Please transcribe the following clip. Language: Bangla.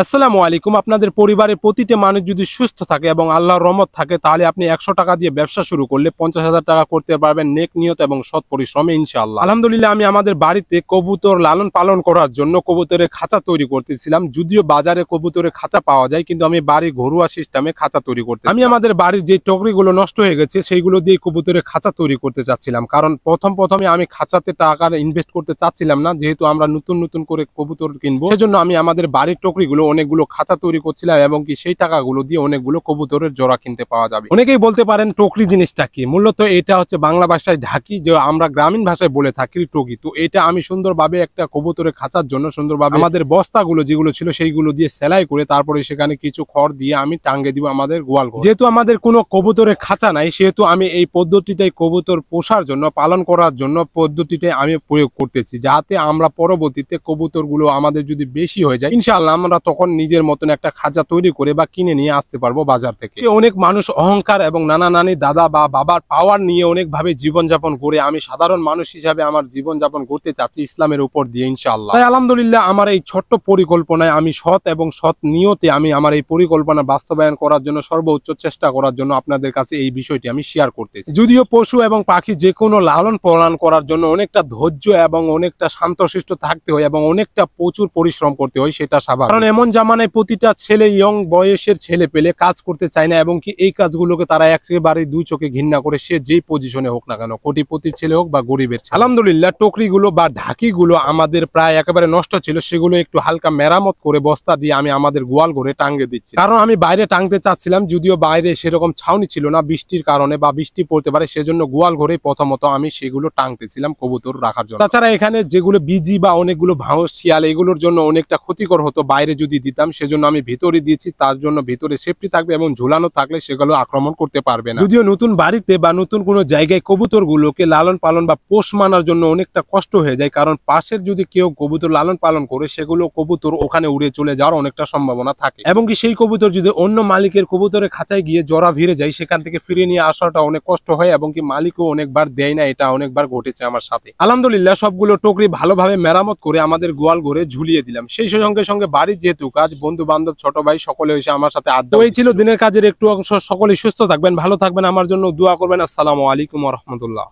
আসসালামু আলাইকুম। আপনাদের পরিবারের প্রতিটি মানুষ যদি সুস্থ থাকে এবং আল্লাহর রহমত থাকে তাহলে আপনি ১০০ টাকা দিয়ে ব্যবসা শুরু করলে ৫০,০০০ টাকা করতে পারবেন নেক নিয়ত এবং সৎ পরিশ্রমে ইনশাআল্লাহ। আলহামদুলিল্লাহ, আমি আমাদের বাড়িতে কবুতর লালন পালন করার জন্য কবুতরের খাঁচা তৈরি করতেছিলাম। যদিও বাজারে কবুতরের খাঁচা পাওয়া যায়, কিন্তু আমি বাড়ি ঘরোয়া সিস্টেমে খাঁচা তৈরি করতে আমি আমাদের বাড়ির যে টকরিগুলো নষ্ট হয়ে গেছে সেইগুলো দিয়ে কবুতরের খাঁচা তৈরি করতে চাচ্ছিলাম। কারণ প্রথমে আমি খাঁচাতে টাকা ইনভেস্ট করতে চাচ্ছিলাম না, যেহেতু আমরা নতুন করে কবুতর কিনবো। সেজন্য আমি আমাদের বাড়ির টকরিগুলো অনেকগুলো খাঁচা তৈরি করছিলাম এবং কি সেই টাকাগুলো দিয়ে অনেকগুলো কবুতরের জোড়া কিনতে পাওয়া যাবে। অনেকেই বলতে পারেন টকরি জিনিসটা কি। মূলত এটা হচ্ছে বাংলা ভাষায় ঢাকি, যে আমরা গ্রামীণ ভাষায় বলে থাকি টকি। তো এটা আমি সুন্দরভাবে একটা কবুতরের খাঁচার জন্য সুন্দরভাবে আমাদের বস্তাগুলো যেগুলো ছিল সেইগুলো দিয়ে সেলাই করে তারপরে সেখানে কিছু খড় দিয়ে আমি টাঙ্গে দিব আমাদের গোয়াল ঘর। যেহেতু আমাদের কোনো কবুতরের খাঁচা নাই, সেহেতু আমি এই পদ্ধতিতে কবুতর পোষার জন্য, পালন করার জন্য পদ্ধতিতে আমি প্রয়োগ করতেছি, যাতে আমরা পরবর্তীতে কবুতরগুলো আমাদের যদি বেশি হয়ে যায় ইনশাআল্লাহ আমরা তখন নিজের মতন একটা খাঁচা তৈরি করে বা কিনে নিয়ে আসতে পারবো বাজার থেকে। অনেক মানুষ অহংকার এবং নানা নানি দাদা বা বাবার পাওয়ার নিয়ে অনেকভাবে জীবনযাপন করে, আমি সাধারণ মানুষ হিসাবে আমার জীবনযাপন করতে চাচ্ছি ইসলামের উপর দিয়ে ইনশাআল্লাহ। তাই আলহামদুলিল্লাহ আমার এই ছোট্ট পরিকল্পনায় আমি সৎ এবং সৎ নিয়তে আমি আমার এই পরিকল্পনা বাস্তবায়ন করার জন্য সর্বোচ্চ চেষ্টা করার জন্য আপনাদের কাছে এই বিষয়টি আমি শেয়ার করতেছি। যদিও পশু এবং পাখি যে কোনো লালন পালন করার জন্য অনেকটা ধৈর্য এবং অনেকটা শান্তশিষ্ট থাকতে হয় এবং অনেকটা প্রচুর পরিশ্রম করতে হয়, সেটা স্বাভাবিক। কারণ এমন জামানায় প্রতিটা ছেলে, ইয়ং বয়সের ছেলে পেলে কাজ করতে চায় না এবং কি এই কাজগুলোকে তারা একেবারে দুই চোখে ঘৃণা করে, সে যেই পজিশনে হোক না কেন, কোটিপতির ছেলে হোক বা গরিবের ছেলে। আলহামদুলিল্লাহ টকরিগুলো বা ঢাকিগুলো আমাদের প্রায় একেবারে নষ্ট ছিল, সেগুলো একটু হালকা মেরামত করে বস্তা দিয়ে আমি আমাদের গোয়াল ঘরে টাঙ্গে দিচ্ছি। কারণ আমি বাইরে টাঙতে চাচ্ছিলাম, যদিও বাইরে সেরকম ছাউনি ছিল না বৃষ্টির কারণে বা বৃষ্টি পড়তে পারে, সেজন্য গোয়াল ঘরে প্রথমত আমি সেগুলো টাঙতেছিলাম কবুতর রাখার জন্য। তাছাড়া এখানে যেগুলো বিজি বা অনেকগুলো ভাঙস, শিয়াল, এগুলোর জন্য অনেকটা ক্ষতিকর হতো বাইরে যদি দিতাম, সেজন্য আমি ভিতরে দিয়েছি। তার জন্য ভিতরে সেফটি থাকবে এবং ঝুলানো থাকলে সেগুলো আক্রমণ করতে পারবে না। যদিও নতুন বাড়িতে বা নতুন কোনো জায়গায় কবুতর গুলোকে লালন পালন বা পোষ মানার জন্য অনেকটা কষ্ট হয়ে যায়, কারণ পাশের যদি কেউ কবুতর লালন পালন করে সেগুলো কবুতর ওখানে উড়ে চলে যাওয়ার অনেকটা সম্ভাবনা থাকে এবং কি সেই কবুতর যদি অন্য মালিকের কবুতরের খাঁচায় গিয়ে জোড়া ভিড়ে যায়, সেখান থেকে ফিরে নিয়ে আসাটা অনেক কষ্ট হয় এবং কি মালিকও অনেকবার দেয় না। এটা অনেকবার ঘটেছে আমার সাথে। আলহামদুলিল্লাহ সবগুলো টকরি ভালোভাবে মেরামত করে আমাদের গোয়াল ঘরে ঝুলিয়ে দিলাম। সেই সঙ্গে সঙ্গে বাড়ির যেহেতু কাজ, বন্ধু বান্ধব, ছোট ভাই সকলে এসে আমার সাথে আড্ডা হয়েছিল। দিনের কাজের একটু অংশ। সকলেই সুস্থ থাকবেন, ভালো থাকবেন, আমার জন্য দোয়া করবেন। আসসালামু আলাইকুম ওয়া রাহমাতুল্লাহ।